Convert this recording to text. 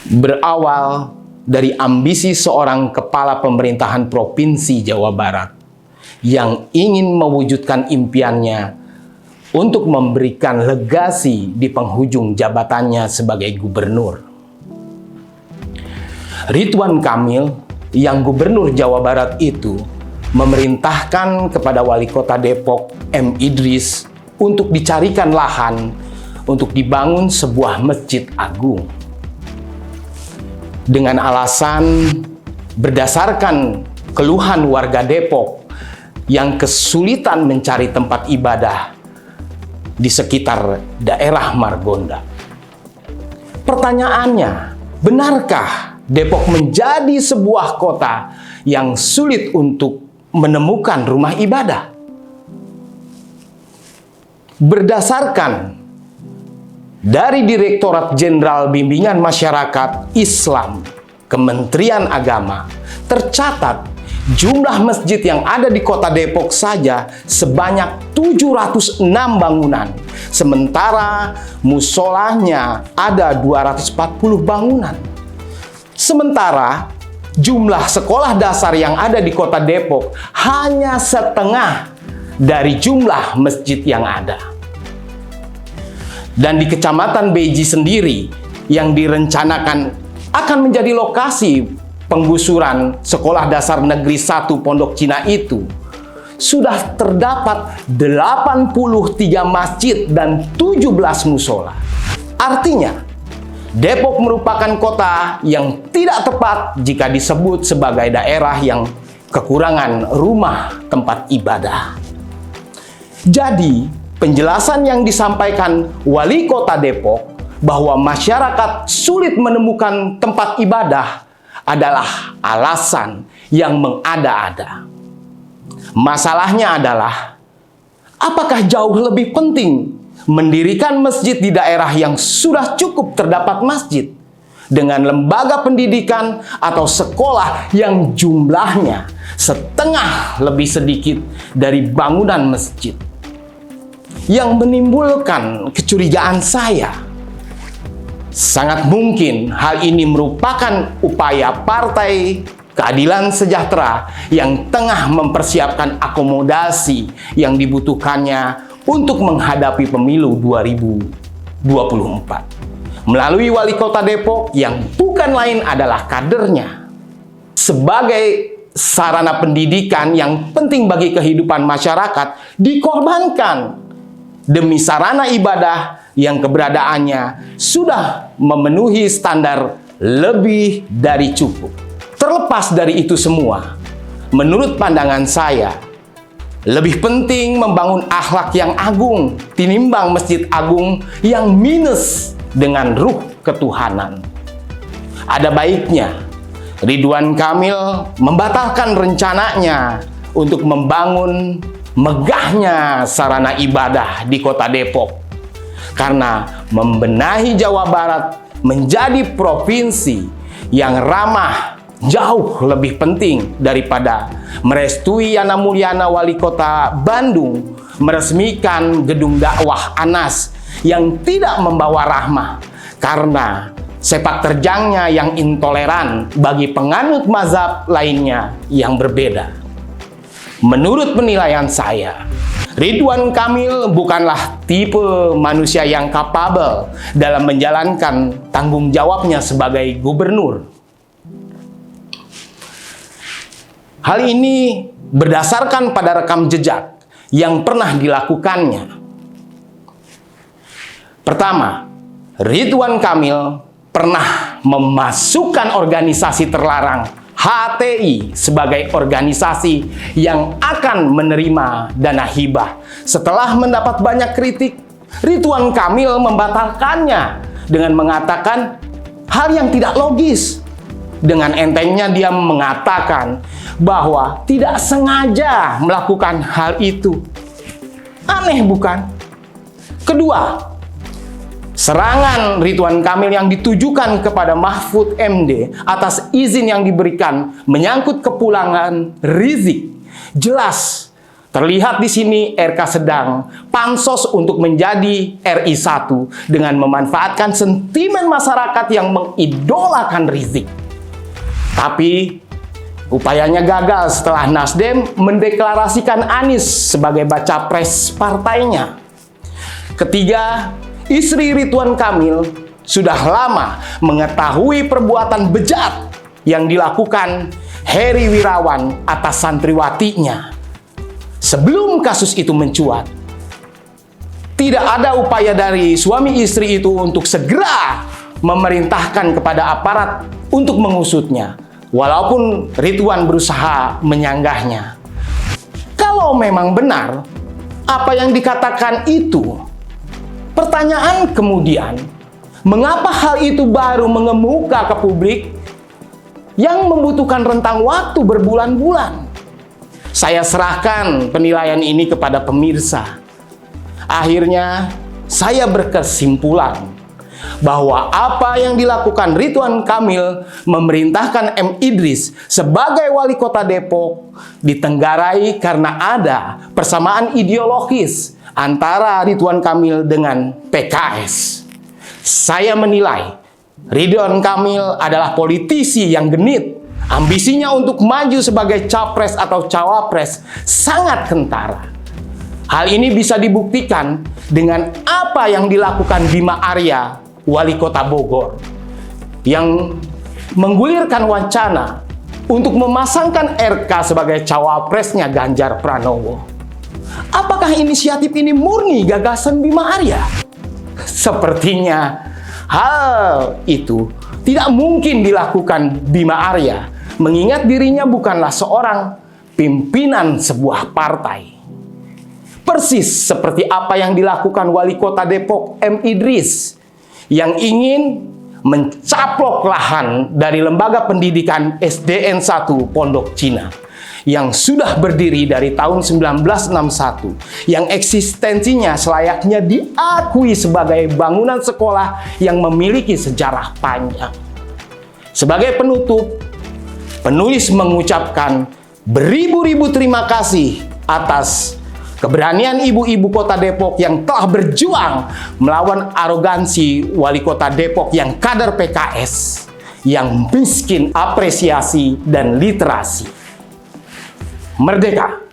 Berawal dari ambisi seorang kepala pemerintahan Provinsi Jawa Barat yang ingin mewujudkan impiannya untuk memberikan legasi di penghujung jabatannya sebagai gubernur. Ridwan Kamil yang gubernur Jawa Barat itu memerintahkan kepada wali kota Depok M. Idris untuk dicarikan lahan untuk dibangun sebuah masjid agung. Dengan alasan berdasarkan keluhan warga Depok yang kesulitan mencari tempat ibadah di sekitar daerah Margonda. Pertanyaannya, benarkah Depok menjadi sebuah kota yang sulit untuk menemukan rumah ibadah? Berdasarkan dari Direktorat Jenderal Bimbingan Masyarakat Islam Kementerian Agama, tercatat jumlah masjid yang ada di kota Depok saja sebanyak 706 bangunan. Sementara musolahnya ada 240 bangunan. Sementara jumlah sekolah dasar yang ada di kota Depok hanya setengah dari jumlah masjid yang ada. Dan di Kecamatan Beji sendiri yang direncanakan akan menjadi lokasi penggusuran Sekolah Dasar Negeri 1 Pondok Cina itu, sudah terdapat 83 masjid dan 17 musola. Artinya, Depok merupakan kota yang tidak tepat jika disebut sebagai daerah yang kekurangan rumah tempat ibadah. Jadi, penjelasan yang disampaikan wali kota Depok bahwa masyarakat sulit menemukan tempat ibadah adalah alasan yang mengada-ada. Masalahnya adalah, apakah jauh lebih penting mendirikan masjid di daerah yang sudah cukup terdapat masjid dengan lembaga pendidikan atau sekolah yang jumlahnya setengah lebih sedikit dari bangunan masjid? Yang menimbulkan kecurigaan saya, sangat mungkin hal ini merupakan upaya Partai Keadilan Sejahtera yang tengah mempersiapkan akomodasi yang dibutuhkannya untuk menghadapi pemilu 2024 melalui wali kota Depok yang bukan lain adalah kadernya. Sebagai sarana pendidikan yang penting bagi kehidupan masyarakat dikorbankan demi sarana ibadah yang keberadaannya sudah memenuhi standar lebih dari cukup. Terlepas dari itu semua, menurut pandangan saya, lebih penting membangun akhlak yang agung tinimbang masjid agung yang minus dengan ruh ketuhanan. Ada baiknya Ridwan Kamil membatalkan rencananya untuk membangun megahnya sarana ibadah di kota Depok, karena membenahi Jawa Barat menjadi provinsi yang ramah jauh lebih penting daripada merestui Yana Mulyana wali kota Bandung meresmikan gedung dakwah Anas yang tidak membawa rahmah karena sepak terjangnya yang intoleran bagi penganut mazhab lainnya yang berbeda. Menurut penilaian saya, Ridwan Kamil bukanlah tipe manusia yang kapabel dalam menjalankan tanggung jawabnya sebagai gubernur. Hal ini berdasarkan pada rekam jejak yang pernah dilakukannya. Pertama, Ridwan Kamil pernah memasukkan organisasi terlarang HTI sebagai organisasi yang akan menerima dana hibah. Setelah mendapat banyak kritik, Ridwan Kamil membatalkannya dengan mengatakan hal yang tidak logis. Dengan entengnya dia mengatakan bahwa tidak sengaja melakukan hal itu. Aneh bukan? Kedua, serangan Ridwan Kamil yang ditujukan kepada Mahfud MD atas izin yang diberikan menyangkut kepulangan Rizik jelas Terlihat di sini RK sedang pansos untuk menjadi RI 1 dengan memanfaatkan sentimen masyarakat yang mengidolakan Rizik. Tapi upayanya gagal setelah Nasdem mendeklarasikan Anies sebagai baca pres partainya. Ketiga, istri Ridwan Kamil sudah lama mengetahui perbuatan bejat yang dilakukan Heri Wirawan atas santriwatinya. Sebelum kasus itu mencuat, tidak ada upaya dari suami istri itu untuk segera memerintahkan kepada aparat untuk mengusutnya, walaupun Ridwan berusaha menyanggahnya. Kalau memang benar apa yang dikatakan itu, pertanyaan kemudian, mengapa hal itu baru mengemuka ke publik yang membutuhkan rentang waktu berbulan-bulan? Saya serahkan penilaian ini kepada pemirsa. Akhirnya, saya berkesimpulan bahwa apa yang dilakukan Ridwan Kamil memerintahkan M. Idris sebagai wali kota Depok ditenggarai karena ada persamaan ideologis antara Ridwan Kamil dengan PKS. Saya menilai Ridwan Kamil adalah politisi yang genit. Ambisinya untuk maju sebagai capres atau cawapres sangat kentara. Hal ini bisa dibuktikan dengan apa yang dilakukan Bima Arya, wali kota Bogor, yang menggulirkan wacana untuk memasangkan RK sebagai cawapresnya Ganjar Pranowo. Apakah inisiatif ini murni gagasan Bima Arya? Sepertinya hal itu tidak mungkin dilakukan Bima Arya, mengingat dirinya bukanlah seorang pimpinan sebuah partai. Persis seperti apa yang dilakukan wali kota Depok M. Idris yang ingin mencaplok lahan dari lembaga pendidikan SDN 1 Pondok Cina yang sudah berdiri dari tahun 1961, yang eksistensinya selayaknya diakui sebagai bangunan sekolah yang memiliki sejarah panjang. Sebagai penutup, penulis mengucapkan beribu-ribu terima kasih atas keberanian ibu-ibu kota Depok yang telah berjuang melawan arogansi wali kota Depok yang kader PKS, yang miskin apresiasi dan literasi. Merdeka!